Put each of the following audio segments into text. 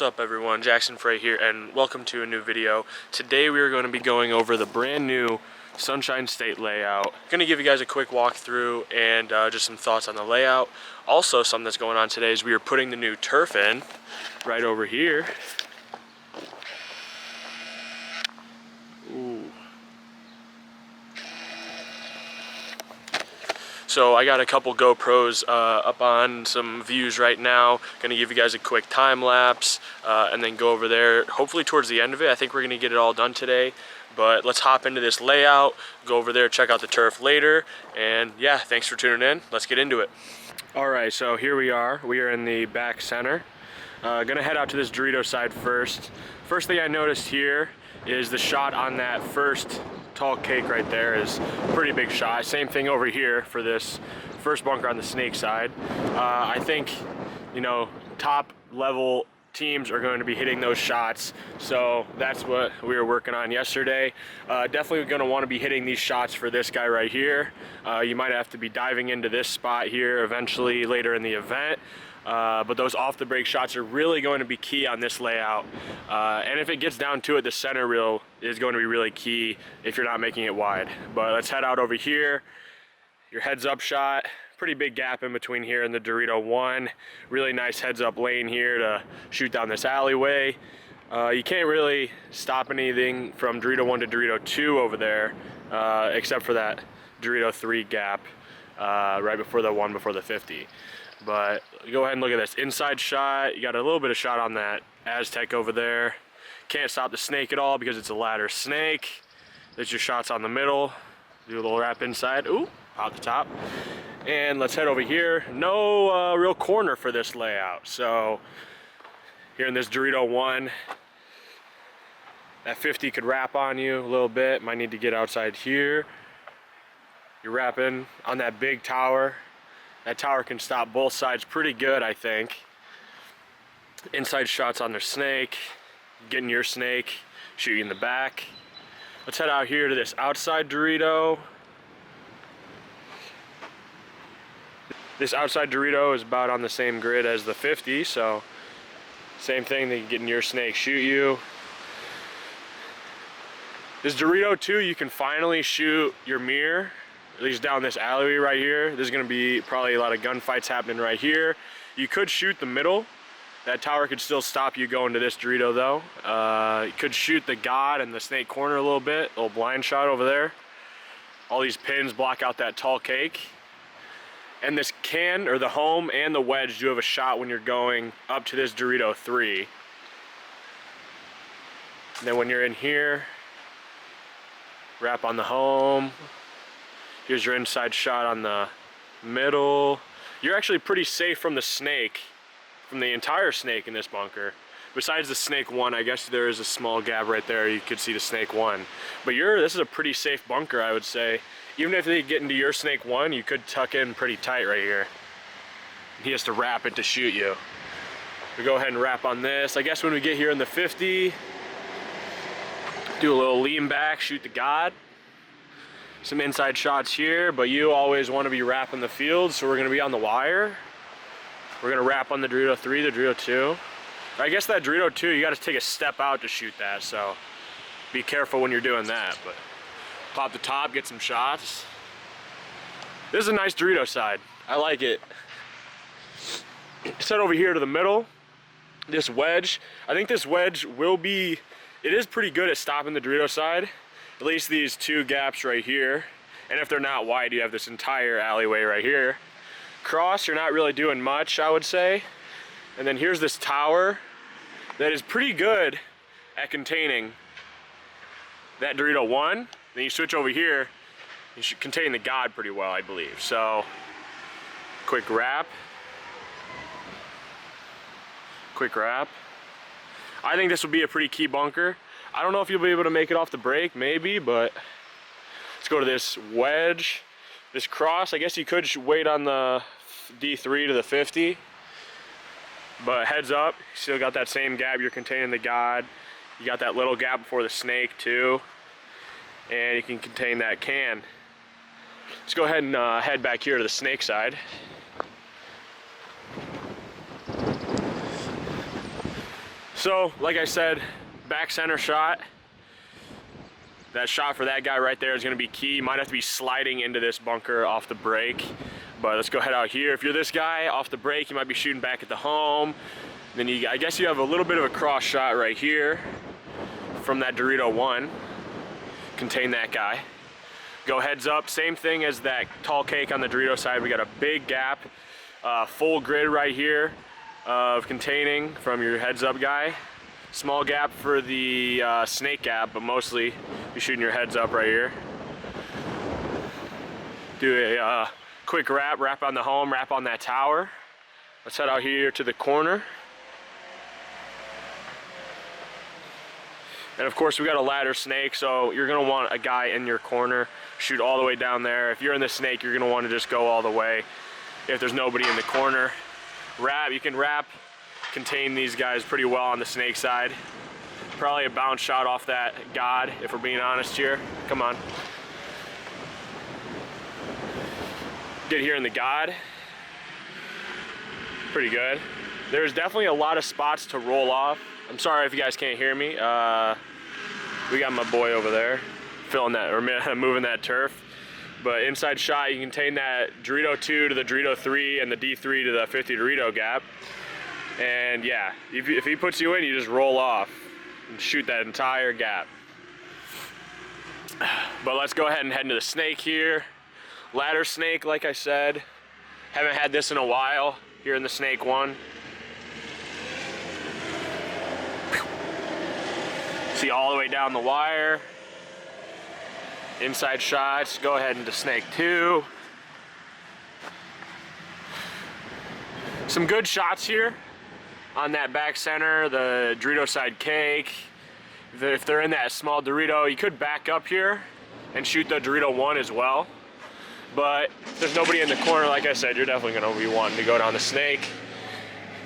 What's up everyone, Frey here, and welcome to a new video. Today we are going to be going over the brand new Sunshine State layout. Going to give you guys a quick walkthrough and just some thoughts on the layout. Also, something that's going on today is we are putting the new turf in right over here. Ooh. So I got a couple GoPros up on some views right now. Gonna give you guys a quick time lapse and then go over there hopefully towards the end of it. I think we're gonna get it all done today, but let's hop into this layout, go over there, check out the turf later, and yeah, thanks for tuning in. Let's get into it. All right, so here we are. We are in the back center. Gonna head out to this Dorito side first. First thing I noticed here is the shot on that first tall cake right there is a pretty big shot. Same thing over here for this first bunker on the snake side. I think, you know, top level teams are going to be hitting those shots, so that's what we were working on yesterday. Definitely going to want to be hitting these shots for this guy right here. You might have to be diving into this spot here eventually later in the event. But those off the break shots are really going to be key on this layout. And if it gets down to it, the center reel is going to be really key if you're not making it wide. But let's head out over here. Your heads up shot, pretty big gap in between here and the Dorito 1. Really nice heads up lane here to shoot down this alleyway. You can't really stop anything from Dorito 1 to Dorito 2 over there, except for that Dorito 3 gap right before the one before the 50. But go ahead and look at this inside shot. You got a little bit of shot on that Aztec over there. Can't stop the snake at all because it's a ladder snake. There's your shots on the middle. Do a little wrap inside. Ooh, out the top. And let's head over here. No real corner for this layout. So here in this Dorito 1, that 50 could wrap on you a little bit. Might need to get outside here. You're wrapping on that big tower. That tower can stop both sides pretty good, I think. Inside shots on their snake, getting your snake, shooting in the back. Let's head out here to this outside Dorito. This outside Dorito is about on the same grid as the 50, so same thing, they get in your snake, shoot you. This Dorito 2, you can finally shoot your mirror, at least down this alleyway right here. There's gonna be probably a lot of gunfights happening right here. You could shoot the middle. That tower could still stop you going to this Dorito though. You could shoot the God and the snake corner a little bit, a little blind shot over there. All these pins block out that tall cake. And this can, or the home and the wedge do have a shot when you're going up to this Dorito 3. And then when you're in here, wrap on the home. Here's your inside shot on the middle. You're actually pretty safe from the snake, from the entire snake in this bunker. Besides the snake 1, I guess there is a small gap right there. You could see the snake 1. But this is a pretty safe bunker, I would say. Even if they get into your snake 1, you could tuck in pretty tight right here. He has to wrap it to shoot you. We go ahead and wrap on this. I guess when we get here in the 50, do a little lean back, shoot the God. Some inside shots here, but you always want to be wrapping the field, so we're going to be on the wire. We're going to wrap on the Dorito 3, the Dorito 2. I guess that Dorito 2, you got to take a step out to shoot that, so be careful when you're doing that. But pop the top, get some shots. This is a nice Dorito side. I like it. Let's head over here to the middle. This wedge, I think this wedge it is pretty good at stopping the Dorito side. At least these 2 gaps right here. And if they're not wide, you have this entire alleyway right here. Cross, you're not really doing much, I would say. And then here's this tower that is pretty good at containing that Dorito 1. Then you switch over here, you should contain the God pretty well, I believe. So, quick wrap. Quick wrap. I think this will be a pretty key bunker. I don't know if you'll be able to make it off the break, maybe, but let's go to this wedge. This cross, I guess you could wait on the D3 to the 50, but heads up, you still got that same gap, you're containing the God. You got that little gap before the snake too, and you can contain that can. Let's go ahead and head back here to the snake side. So, like I said, back center shot. That shot for that guy right there is gonna be key. You might have to be sliding into this bunker off the break. But let's go head out here. If you're this guy, off the break, you might be shooting back at the home. Then I guess you have a little bit of a cross shot right here from that Dorito 1. Contain that guy. Go heads up, same thing as that tall cake on the Dorito side. We got a big gap, full grid right here of containing from your heads up guy. Small gap for the snake gap, but mostly you're shooting your heads up right here. Do a quick wrap on the home, wrap on that tower. Let's head out here to the corner. And of course we got a ladder snake, so you're gonna want a guy in your corner, shoot all the way down there. If you're in the snake, you're gonna want to just go all the way. If there's nobody in the corner, you can contain these guys pretty well on the snake side. Probably a bounce shot off that God, if we're being honest here. Come on. Get here in the God. Pretty good. There's definitely a lot of spots to roll off. I'm sorry if you guys can't hear me. We got my boy over there filling that, or moving that turf. But inside shot, you can contain that Dorito 2 to the Dorito 3 and the D3 to the 50 Dorito gap. And yeah, if he puts you in, you just roll off and shoot that entire gap. But let's go ahead and head into the snake here. Ladder snake, like I said. Haven't had this in a while here in the snake 1. See all the way down the wire. Inside shots, go ahead into snake 2. Some good shots here on that back center, the Dorito side cake. If they're in that small Dorito, you could back up here and shoot the Dorito 1 as well. But if there's nobody in the corner, like I said, you're definitely gonna be wanting to go down the snake.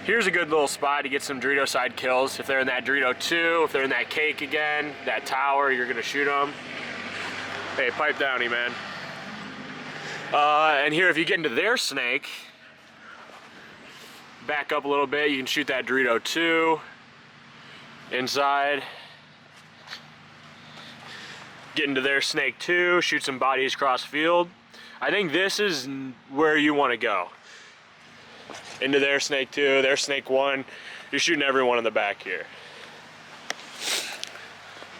Here's a good little spot to get some Dorito side kills. If they're in that Dorito 2, if they're in that cake again, that tower, you're gonna shoot them. Hey, pipe downy, man. And here, if you get into their snake, back up a little bit, you can shoot that Dorito 2 inside. Get into their snake 2, shoot some bodies cross field. I think this is where you want to go. Into their snake 2, their snake 1. You're shooting everyone in the back here.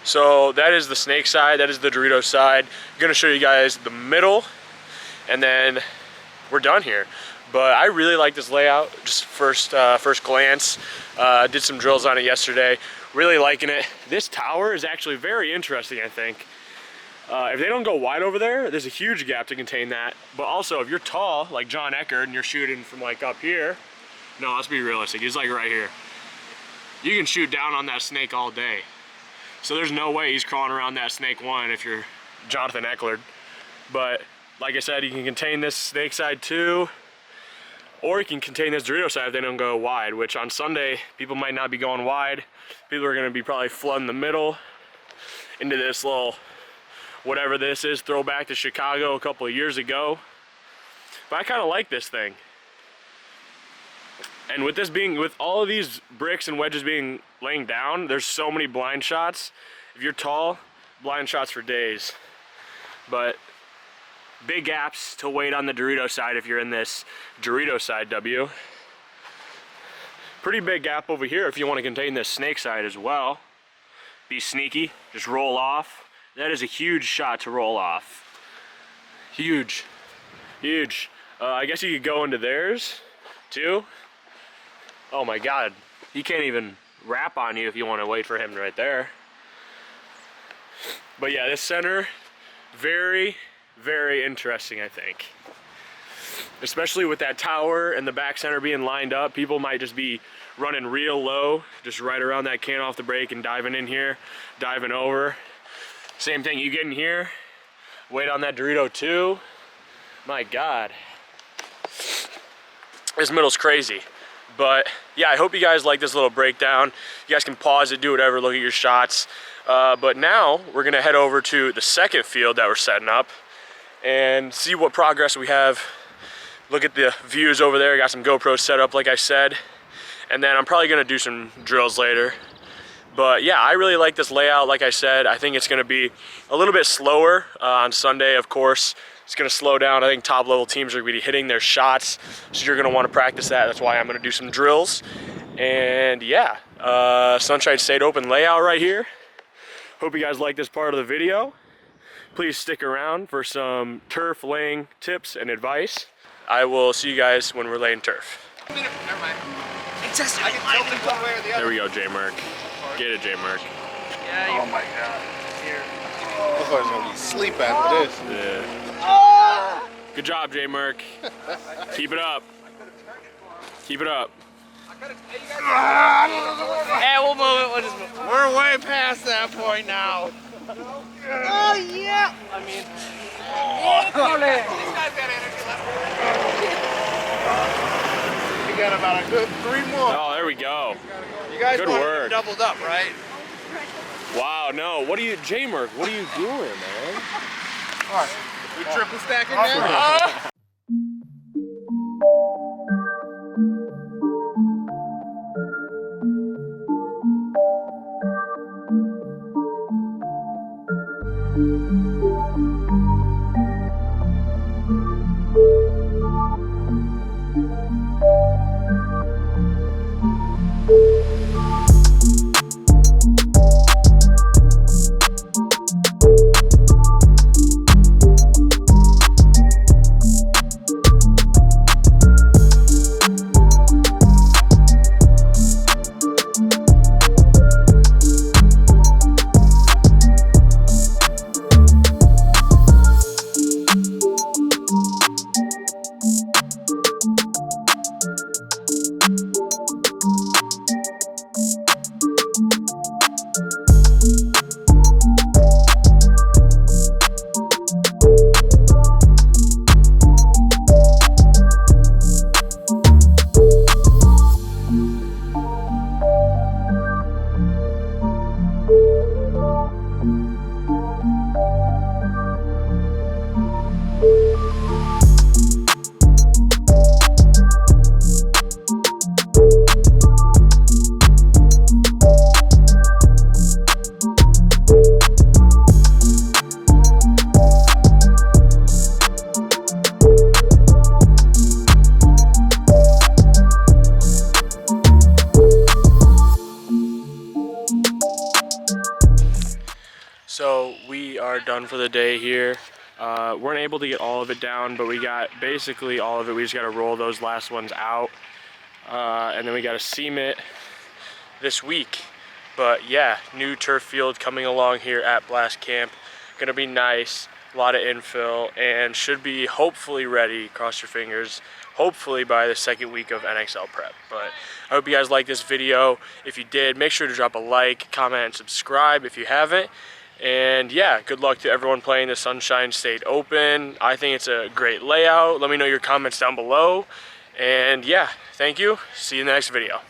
So that is the snake side, that is the Dorito side. I'm gonna show you guys the middle, and then we're done here. But I really like this layout, just first glance. Did some drills on it yesterday. Really liking it. This tower is actually very interesting, I think. If they don't go wide over there, there's a huge gap to contain that. But also, if you're tall, like John Eckert, and you're shooting from like up here, no, let's be realistic, he's like right here. You can shoot down on that snake all day. So there's no way he's crawling around that snake 1 if you're Jonathan Eckler. But like I said, you can contain this snake side 2, or you can contain this Dorito side if they don't go wide, which on Sunday, people might not be going wide. People are gonna be probably flooding the middle into this little, whatever this is, throwback to Chicago a couple of years ago. But I kind of like this thing. And with this being, with all of these bricks and wedges being laying down, there's so many blind shots. If you're tall, blind shots for days. But big gaps to wait on the Dorito side if you're in this Dorito side W. Pretty big gap over here if you want to contain this snake side as well. Be sneaky, just roll off. That is a huge shot to roll off. Huge, huge. I guess you could go into theirs too. Oh my God, he can't even wrap on you if you want to wait for him right there. But yeah, this center, very, very interesting, I think. Especially with that tower and the back center being lined up, people might just be running real low, just right around that can off the break and diving in here, diving over. Same thing, you get in here, wait on that Dorito 2. My God. This middle's crazy. But yeah, I hope you guys like this little breakdown. You guys can pause it, do whatever, look at your shots. But now we're gonna head over to the second field that we're setting up and see what progress we have. Look at the views over there. Got some GoPros set up, like I said. and then I'm probably gonna do some drills later. But yeah, I really like this layout. Like I said, I think it's gonna be a little bit slower on Sunday, of course. It's gonna slow down. I think top level teams are gonna be hitting their shots, so you're gonna wanna practice that. That's why I'm gonna do some drills. And yeah, Sunshine State Open layout right here. Hope you guys like this part of the video. Please stick around for some turf laying tips and advice. I will see you guys when we're laying turf. Never mind. It's just, I can tilt it one way or the other. There we go, J-Merc. Get it, J-Merc. Yeah, oh my God. Here. Looks like he's gonna be asleep after this. Yeah. Good job, J-Merc. Keep it up. Keep it up. Yeah, we'll move it. We'll just move it. We're way past that point now. Oh, yeah. I mean, these guys got energy left. We got about a good 3 more. Oh, there we go. You guys good work. Doubled up, right? Wow, no. What are you, J-Merc, what are you doing, man? All right. We triple stacking now? So we are done for the day here. Weren't able to get all of it down, but we got basically all of it. We just got to roll those last ones out, and then we got to seam it this week. But yeah, new turf field coming along here at Blastcamp. Gonna be nice, a lot of infill, and should be hopefully ready, cross your fingers, hopefully by the second week of NXL prep. But I hope you guys like this video. If you did, make sure to drop a like, comment, and subscribe if you haven't. And yeah, good luck to everyone playing the Sunshine State Open. I think it's a great layout. Let me know your comments down below. And yeah, thank you. See you in the next video.